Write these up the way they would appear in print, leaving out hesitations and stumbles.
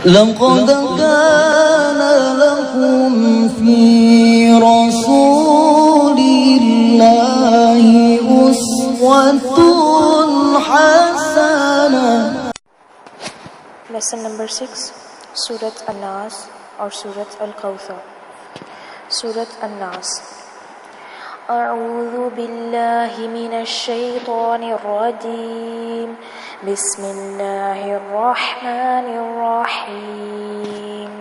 لقد كان لكم في رسول الله أسوة حسنة. لیسن نمبر 6 سورۃ الناس اور سورۃ الکوثر. سورۃ الناس. اعوذ باللہ من الشیطان الرجیم بسم اللہ الرحمن الرحیم.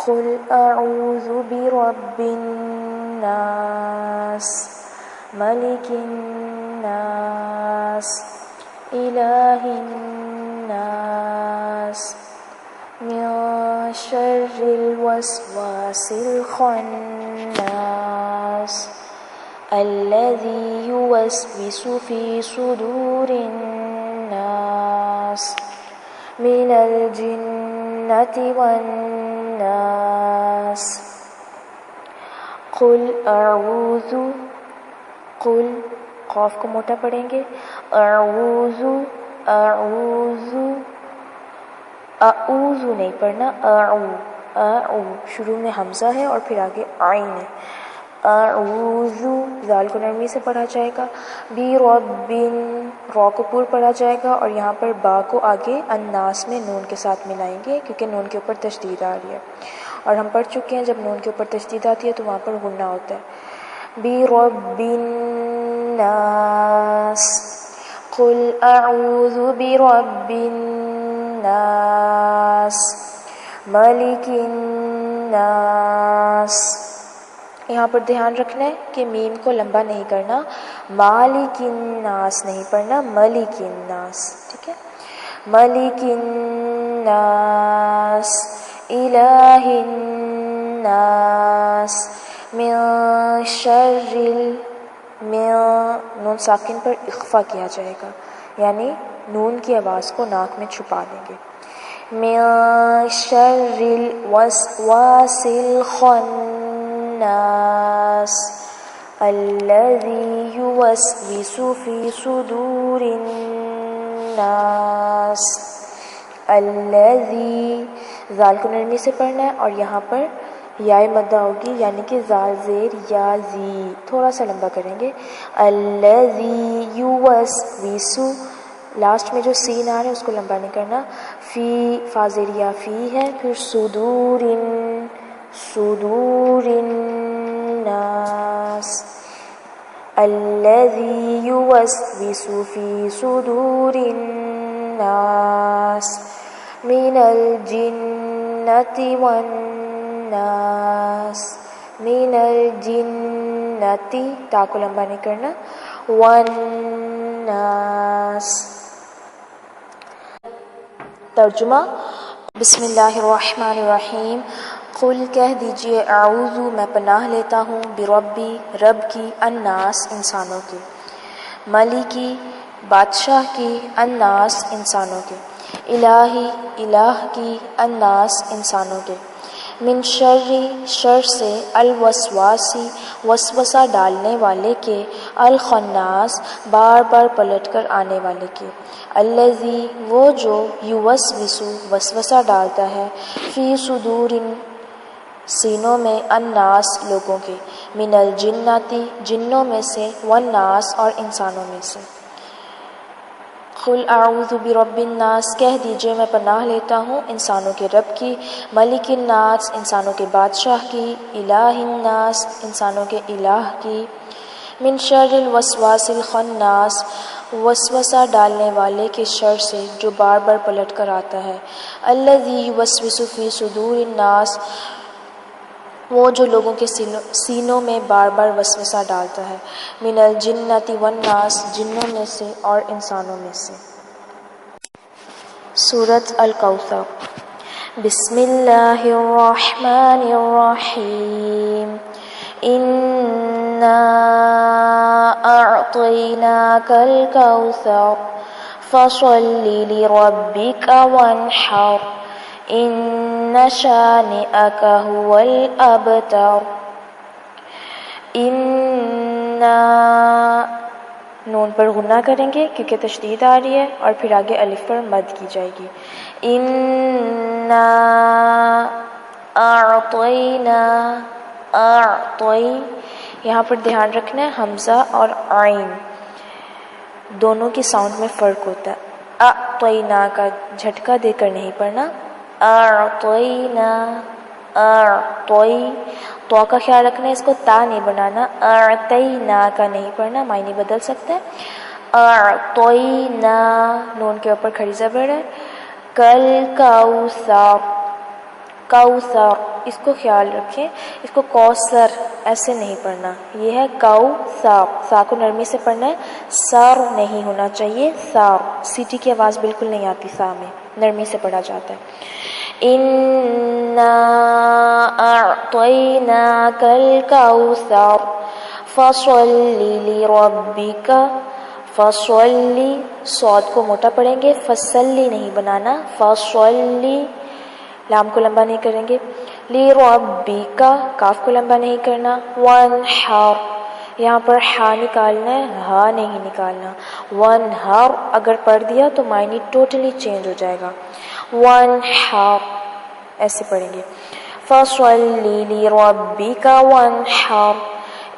قل اعوذ برب الناس ملک الناس الہ الناس من شر الوسواس الخناس الذي يوسوس في صدور الناس من الجنة والناس. قل اعوذ، قل قاف کو موٹا پڑھیں گے، اعوذ اعوذ، اعوذ نہیں پڑھنا، اعو شروع میں حمزہ ہے اور پھر آگے عین ہے. اعوذ ذال کو نرمی سے پڑھا جائے گا، برب را کو پور پڑھا جائے گا اور یہاں پر با کو آگے الناس میں نون کے ساتھ ملائیں گے کیونکہ نون کے اوپر تشدید آ رہی ہے، اور ہم پڑھ چکے ہیں جب نون کے اوپر تشدید آتی ہے تو وہاں پر غنہ ہوتا ہے. برب الناس. قل اعوذ برب الناس ملک الناس. یہاں پر دھیان رکھنا ہے کہ میم کو لمبا نہیں کرنا، مالک الناس نہیں پڑھنا، ملک الناس. ٹھیک ہے، ملک الناس الہ الناس من شر من نون ساکن پر اخفا کیا جائے گا، یعنی نون کی آواز کو ناک میں چھپا دیں گے. من شر الوسواس الخناس الذي يوسوس في صدور الناس. الذي ذال کو نرمی سے پڑھنا ہے اور یہاں پر یا مدہ ہوگی، یعنی کہ زال زیر یا زی تھوڑا سا لمبا کریں گے. الذی یوسوس، لاسٹ میں جو سین آ رہا ہے اس کو لمبا نہیں کرنا. فی فا زیر یا فی ہے، پھر صدور صدور الناس. الذی یوسوس فی صدور الناس من الجنة والناس. من الجنة تا کو لمبا نہیں کرنا، والناس. ترجمہ. بسم اللہ الرحمن الرحیم. قل کہہ دیجئے، اعوذ میں پناہ لیتا ہوں، بربی رب کی، الناس انسانوں کی، ملکی بادشاہ کی، الناس انسانوں کے، الہی الہ کی، الناس انسانوں کے، من شر شر سے، الوسواسی وسوسہ ڈالنے والے کے، الخناس بار بار پلٹ کر آنے والے کے، الذی وہ جو، یوسوسو وسوسہ ڈالتا ہے، فی صدور سینوں میں، الناس لوگوں کے، من الجنتی جنوں میں سے، والناس اور انسانوں میں سے. قل اعوذ برب الناس کہہ دیجئے میں پناہ لیتا ہوں انسانوں کے رب کی، ملک الناس انسانوں کے بادشاہ کی، الہ الناس انسانوں کے الہ کی، من شر الوسواس الخناس وسوسہ ڈالنے والے کے شر سے جو بار بار پلٹ کر آتا ہے، الذی یوسوس فی صدور الناس وہ جو لوگوں کے سینوں میں بار بار وسوسہ ڈالتا ہے، من الجنۃ والناس جنوں میں سے اور انسانوں میں سے. سورۃ الکوثر. بسم اللہ الرحمن الرحیم. انا اعطیناک الکوثر فصل لربک وانحر ان شانئک هو الابتر. نون پر غنہ کریں گے کیونکہ تشدید آ رہی ہے اور پھر آگے الف پر مد کی جائے گی. اعطینا اعطی، یہاں پر دھیان رکھنا ہے حمزہ اور عین دونوں کی ساؤنڈ میں فرق ہوتا ہے. اعطینا کا جھٹکا دے کر نہیں پڑھنا. اعطینا اعطی، تو کا خیال رکھنا ہے، اس کو تا نہیں بنانا. اعطینا کا نہیں پڑھنا، معنی بدل سکتے ہیں. اعطینا نون کے اوپر کھڑی زبر ہے. کل کوثر، کوثر اس کو خیال رکھیں، اس کو کوثر ایسے نہیں پڑھنا، یہ ہے کوثر، سا کو نرمی سے پڑھنا ہے، سار نہیں ہونا چاہیے. سار سیٹی کی آواز بالکل نہیں آتی، سا میں نرمی سے پڑھا جاتا ہے. انا اعطیناک الکوثر فصل لربک، فصلی صاد کو موٹا پڑھیں گے، فصلی نہیں بنانا. فصلی لام کو لمبا نہیں کریں گے. لربک کاف کو لمبا نہیں کرنا. وانحر یہاں پر ہا نکالنا ہے، ہا نہیں نکالنا. وانحر اگر پڑھ دیا تو معنی ٹوٹلی چینج ہو جائے گا. وانحر ایسے پڑھیں گے. فصلی لربک وانحر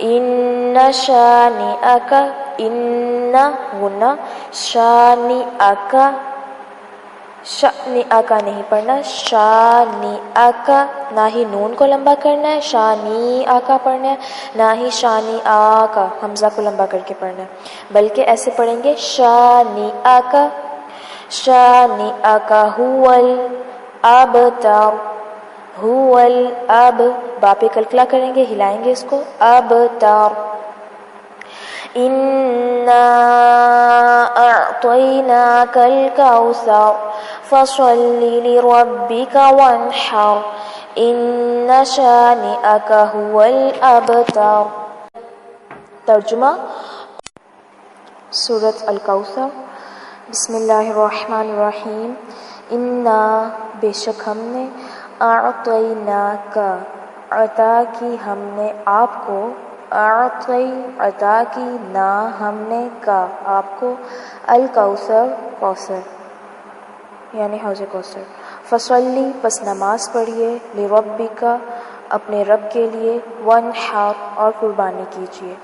ان شانئک، ان غنہ، شانئک، شانئک نہیں پڑھنا. شانئک نہ ہی نون کو لمبا کرنا ہے، شانئک پڑھنا ہے، نہ ہی شانئک حمزہ کو لمبا کر کے پڑھنا ہے، بلکہ ایسے پڑھیں گے شانئک، شانئک هو الابتر، هو الاب با پہ کلکلا کریں گے، ہلائیں گے اس کو. ابتر. انا اعطیناک الکوثر فصل لربک وانحر ان شانئک هو الابتر. ترجمہ سورۃ الکوثر. بسم اللہ الرحمن الرحیم. انا بے شک ہم نے، اعطیناک عطا کی ہم نے آپ کو، اعطی عطا کی نا ہم نے کا آپ کو، الکوثر کوثر یعنی حوض کوثر. فصلی پس نماز پڑھیے، لربک اپنے رب کے لیے، وانحر اور قربانی کیجیے.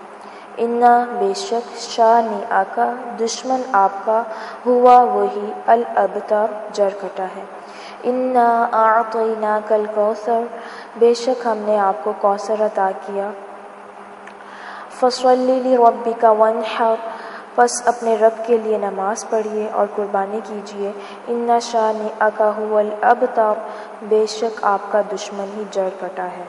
انا بے شک، شانئک دشمن آپ کا، ہوا وہی، الابتر جڑ کٹا ہے. انا اعطیناک الکوثر بے شک ہم نے آپ کو کوثر عطا کیا. فصلی لربک وانحر پس اپنے رب کے لیے نماز پڑھیے اور قربانی کیجیے. ان شانئک هو الابتر بے شک آپ کا دشمن ہی جڑ کٹا ہے.